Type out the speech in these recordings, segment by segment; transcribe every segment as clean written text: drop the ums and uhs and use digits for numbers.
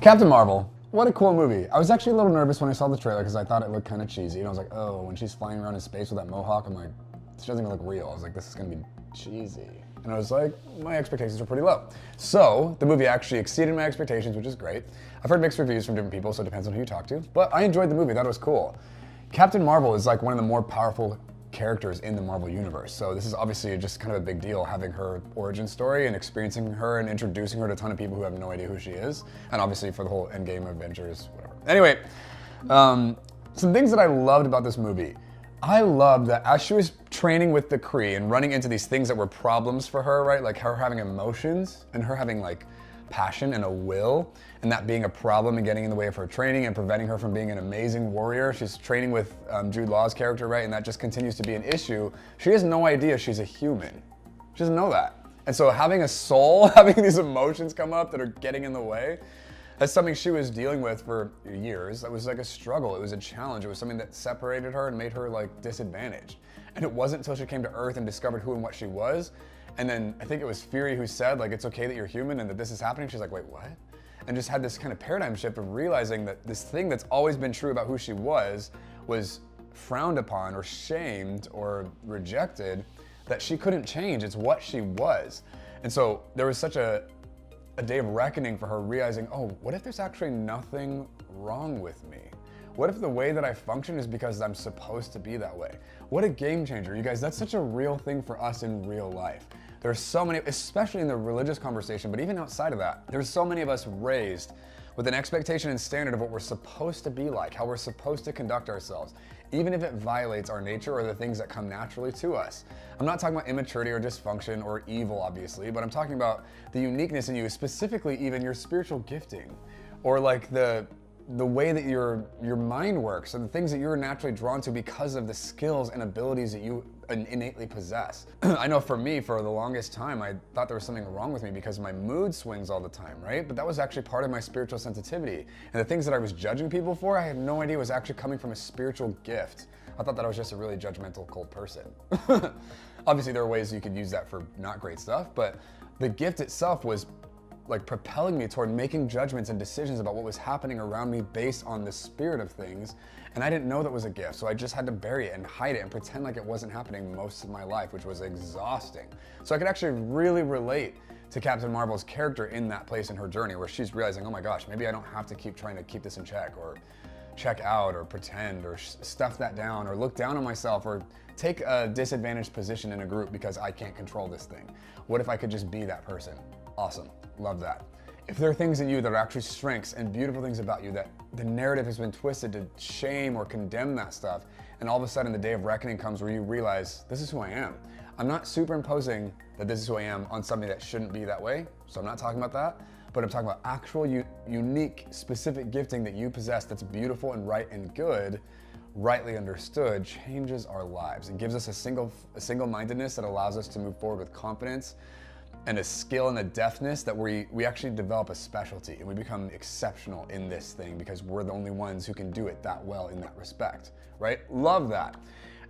Captain Marvel. What a cool movie. I was actually a little nervous when I saw the trailer because I thought it looked kind of cheesy. And I was like, oh, when she's flying around in space with that mohawk, I'm like, this doesn't even look real. I was like, this is going to be cheesy. And I was like, my expectations were pretty low. So the movie actually exceeded my expectations, which is great. I've heard mixed reviews from different people, so it depends on who you talk to. But I enjoyed the movie. I thought it was cool. Captain Marvel is like one of the more powerful characters in the Marvel universe. So this is obviously just kind of a big deal, having her origin story and experiencing her and introducing her to a ton of people who have no idea who she is. And obviously for the whole Endgame Avengers, whatever. Anyway, some things that I loved about this movie. I loved that as she was training with the Kree and running into these things that were problems for her, right? Like her having emotions and her having like passion and a will, and that being a problem and getting in the way of her training and preventing her from being an amazing warrior. She's training with Jude Law's character, right? And that just continues to be an issue. She has no idea she's a human. She doesn't know that. And so having a soul, having these emotions come up that are getting in the way, that's something she was dealing with for years. That was like a struggle. It was a challenge. It was something that separated her and made her like disadvantaged. And it wasn't until she came to Earth and discovered who and what she was. And then I think it was Fury who said like, it's okay that you're human and that this is happening. She's like, wait, what? And just had this kind of paradigm shift of realizing that this thing that's always been true about who she was frowned upon or shamed or rejected, that she couldn't change. It's what she was. And so there was such a day of reckoning for her, realizing, oh, what if there's actually nothing wrong with me? What if the way that I function is because I'm supposed to be that way? What a game changer. You guys, that's such a real thing for us in real life. There's so many, especially in the religious conversation, but even outside of that, there's so many of us raised with an expectation and standard of what we're supposed to be like, how we're supposed to conduct ourselves, even if it violates our nature or the things that come naturally to us. I'm not talking about immaturity or dysfunction or evil, obviously, but I'm talking about the uniqueness in you, specifically even your spiritual gifting, or like the way that your mind works, and the things that you're naturally drawn to because of the skills and abilities that you innately possess. I know for me, for the longest time, I thought there was something wrong with me because my mood swings all the time, right? But that was actually part of my spiritual sensitivity. And the things that I was judging people for, I had no idea was actually coming from a spiritual gift. I thought that I was just a really judgmental, cold person. Obviously, there are ways you could use that for not great stuff, but the gift itself was like propelling me toward making judgments and decisions about what was happening around me based on the spirit of things. And I didn't know that was a gift, so I just had to bury it and hide it and pretend like it wasn't happening most of my life, which was exhausting. So I could actually really relate to Captain Marvel's character in that place in her journey where she's realizing, oh my gosh, maybe I don't have to keep trying to keep this in check or check out or pretend or stuff that down or look down on myself or take a disadvantaged position in a group because I can't control this thing. What if I could just be that person? Awesome. Love that. If there are things in you that are actually strengths and beautiful things about you that the narrative has been twisted to shame or condemn that stuff, and all of a sudden the day of reckoning comes where you realize, this is who I am. I'm not superimposing that this is who I am on something that shouldn't be that way, so I'm not talking about that, but I'm talking about actual unique, specific gifting that you possess that's beautiful and right and good, rightly understood, changes our lives. It gives us a single-mindedness that allows us to move forward with confidence, and a skill and a deftness that we actually develop a specialty and we become exceptional in this thing because we're the only ones who can do it that well in that respect, right? Love that.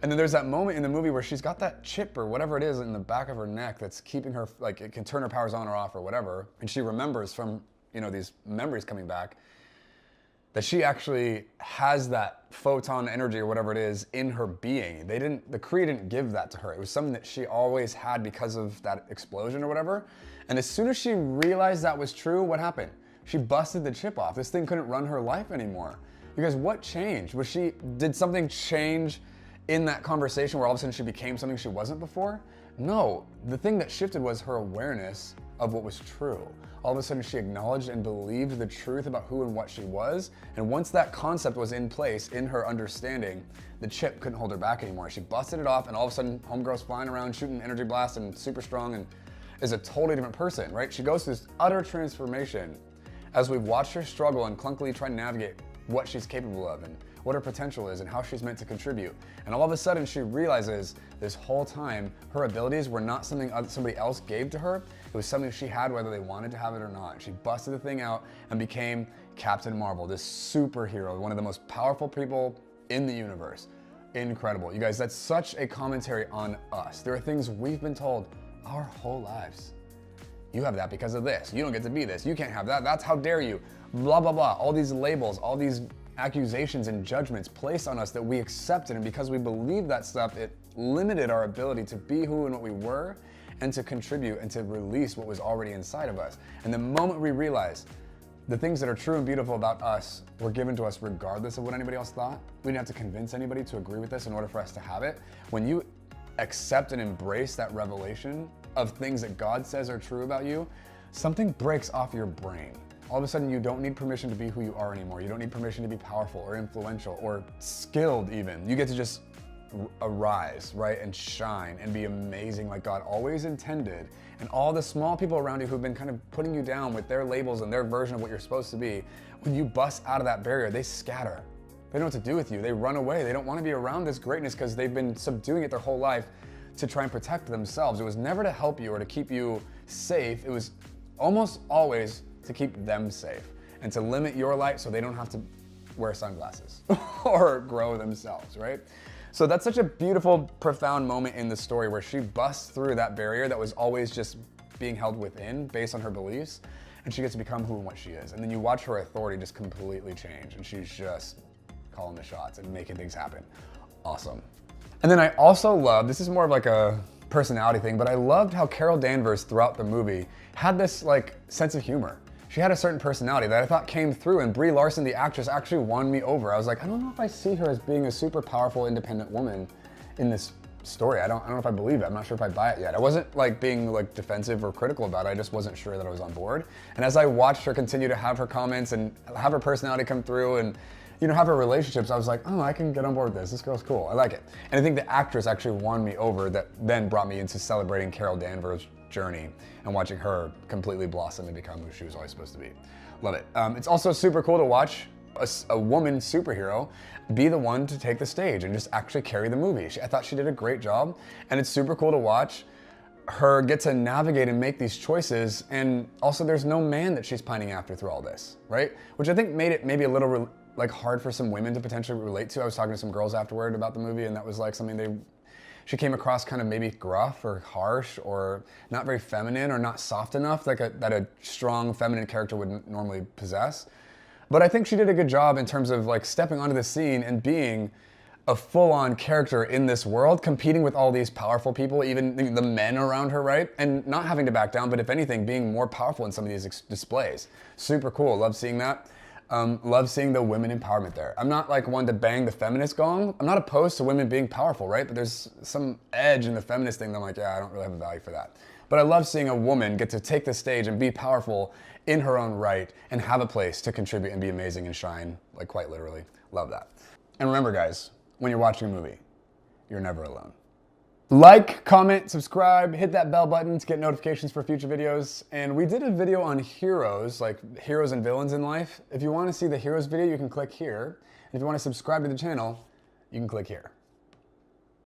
And then there's that moment in the movie where she's got that chip or whatever it is in the back of her neck that's keeping her, like it can turn her powers on or off or whatever. And she remembers from, you know, these memories coming back that she actually has that photon energy or whatever it is in her being. The Kree didn't give that to her. It was something that she always had because of that explosion or whatever. And as soon as she realized that was true, what happened? She busted the chip off. This thing couldn't run her life anymore. You guys, what changed? Did something change in that conversation where all of a sudden she became something she wasn't before? No, the thing that shifted was her awareness of what was true. All of a sudden she acknowledged and believed the truth about who and what she was. And once that concept was in place in her understanding, the chip couldn't hold her back anymore. She busted it off and all of a sudden homegirl's flying around shooting energy blasts and super strong and is a totally different person, right? She goes through this utter transformation as we've watched her struggle and clunkily try to navigate what she's capable of and what her potential is and how she's meant to contribute. And all of a sudden she realizes this whole time her abilities were not something somebody else gave to her. It was something she had whether they wanted to have it or not. She busted the thing out and became Captain Marvel, this superhero, one of the most powerful people in the universe. Incredible. You guys, that's such a commentary on us. There are things we've been told our whole lives. You have that because of this. You don't get to be this. You can't have that. That's how dare you. Blah, blah, blah. All these labels, all these accusations and judgments placed on us that we accepted, and because we believed that stuff, it limited our ability to be who and what we were and to contribute and to release what was already inside of us. And the moment we realized the things that are true and beautiful about us were given to us regardless of what anybody else thought, we didn't have to convince anybody to agree with this in order for us to have it. When you accept and embrace that revelation of things that God says are true about you, something breaks off your brain. All of a sudden, you don't need permission to be who you are anymore. You don't need permission to be powerful or influential or skilled even. You get to just arise, right, and shine and be amazing like God always intended. And all the small people around you who've been kind of putting you down with their labels and their version of what you're supposed to be, when you bust out of that barrier, they scatter. They don't know what to do with you. They run away. They don't want to be around this greatness because they've been subduing it their whole life to try and protect themselves. It was never to help you or to keep you safe. It was almost always to keep them safe and to limit your light so they don't have to wear sunglasses or grow themselves, right? So that's such a beautiful, profound moment in the story where she busts through that barrier that was always just being held within based on her beliefs, and she gets to become who and what she is. And then you watch her authority just completely change, and she's just calling the shots and making things happen. Awesome. And then I also love, this is more of like a personality thing, but I loved how Carol Danvers throughout the movie had this like sense of humor. She had a certain personality that I thought came through, and Brie Larson, the actress, actually won me over. I was like, I don't know if I see her as being a super powerful, independent woman in this story. I don't know if I believe it. I'm not sure if I buy it yet. I wasn't like being like defensive or critical about it. I just wasn't sure that I was on board. And as I watched her continue to have her comments and have her personality come through and have her relationships, I was like, oh, I can get on board with this. This girl's cool. I like it. And I think the actress actually won me over, that then brought me into celebrating Carol Danvers' journey and watching her completely blossom and become who she was always supposed to be. Love it. It's also super cool to watch a woman superhero be the one to take the stage and just actually carry the movie. I thought she did a great job, and it's super cool to watch her get to navigate and make these choices, and also there's no man that she's pining after through all this, right? Which I think made it maybe a little like hard for some women to potentially relate to. I was talking to some girls afterward about the movie, and that was like something she came across kind of maybe gruff or harsh or not very feminine or not soft enough that a strong feminine character would normally possess. But I think she did a good job in terms of like stepping onto the scene and being a full-on character in this world, competing with all these powerful people, even the men around her, right? And not having to back down, but if anything, being more powerful in some of these displays. Super cool, love seeing that. Love seeing the women empowerment there. I'm not like one to bang the feminist gong. I'm not opposed to women being powerful, right? But there's some edge in the feminist thing that I'm like, yeah, I don't really have a value for that. But I love seeing a woman get to take the stage and be powerful in her own right and have a place to contribute and be amazing and shine, like quite literally. Love that. And remember guys, when you're watching a movie, you're never alone. Like, comment, subscribe, hit that bell button to get notifications for future videos. And we did a video on heroes, like heroes and villains in life. If you want to see the heroes video, you can click here. And if you want to subscribe to the channel, you can click here.